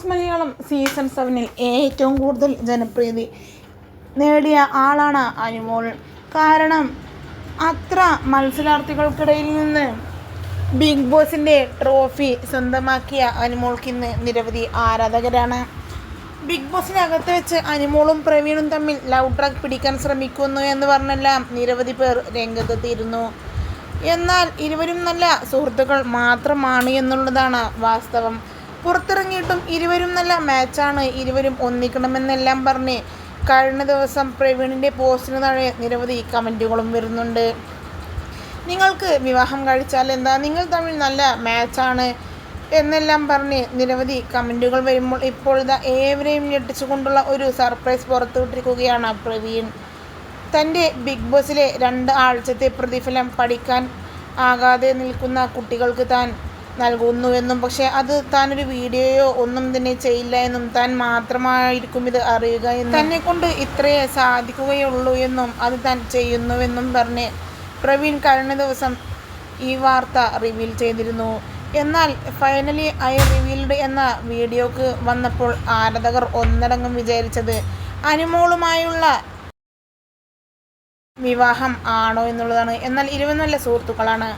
Boss Malayalam season 7-ൽ ഏറ്റവും കൂടുതൽ ജനപ്രീതി നേടിയ ആളാണ് അനുമോൾ. കാരണം അത്ര മത്സരാർത്ഥികൾക്കിടയിൽ നിന്ന് ബിഗ് ബോസിൻ്റെ ട്രോഫി സ്വന്തമാക്കിയ അനുമോൾക്കിന്ന് നിരവധി ആരാധകരാണ്. ബിഗ് ബോസിനകത്ത് വെച്ച് അനുമോളും പ്രവീണും തമ്മിൽ ലവ് ട്രാക്ക് പിടിക്കാൻ ശ്രമിക്കുന്നു എന്ന് പറഞ്ഞെല്ലാം നിരവധി പേർ രംഗത്തെത്തിയിരുന്നു. എന്നാൽ ഇരുവരും നല്ല സുഹൃത്തുക്കൾ മാത്രമാണ് എന്നുള്ളതാണ് വാസ്തവം. പുറത്തിറങ്ങിയിട്ടും ഇരുവരും നല്ല മാച്ചാണ്, ഇരുവരും ഒന്നിക്കണമെന്നെല്ലാം പറഞ്ഞ് കഴിഞ്ഞ ദിവസം പ്രവീണിൻ്റെ പോസ്റ്റിന് താഴെ നിരവധി കമൻറ്റുകളും വരുന്നുണ്ട്. നിങ്ങൾക്ക് വിവാഹം കഴിച്ചാൽ എന്താ, നിങ്ങൾ തമ്മിൽ നല്ല മാച്ചാണ് എന്നെല്ലാം പറഞ്ഞ് നിരവധി കമൻറ്റുകൾ വരുമ്പോൾ ഇപ്പോൾ ഏവരെയും ഞെട്ടിച്ചുകൊണ്ടുള്ള ഒരു സർപ്രൈസ് പുറത്തുവിട്ടിരിക്കുകയാണ് പ്രവീൺ. തൻ്റെ ബിഗ് ബോസിലെ 2 ആഴ്ചത്തെ പ്രതിഫലം പഠിക്കാൻ ആകാതെ നിൽക്കുന്ന കുട്ടികൾക്ക് താൻ നൽകുന്നുവെന്നും, പക്ഷേ അത് താനൊരു വീഡിയോയോ ഒന്നും തന്നെ ചെയ്യില്ല എന്നും, താൻ മാത്രമായിരിക്കും ഇത് അറിയുക എന്നും, തന്നെ കൊണ്ട് ഇത്രയേ സാധിക്കുകയുള്ളൂ എന്നും, അത് താൻ ചെയ്യുന്നുവെന്നും പറഞ്ഞ് പ്രവീൺ കഴിഞ്ഞ ദിവസം ഈ വാർത്ത റിവീൽ ചെയ്തിരുന്നു. എന്നാൽ ഫൈനലി ഐ റിവീൽഡ് എന്ന വീഡിയോക്ക് വന്നപ്പോൾ ആരാധകർ ഒന്നടങ്കം വിചാരിച്ചത് അനുമോളുമായുള്ള വിവാഹം ആണോ എന്നുള്ളതാണ്. എന്നാൽ ഇരുവരും നല്ല സുഹൃത്തുക്കളാണ്.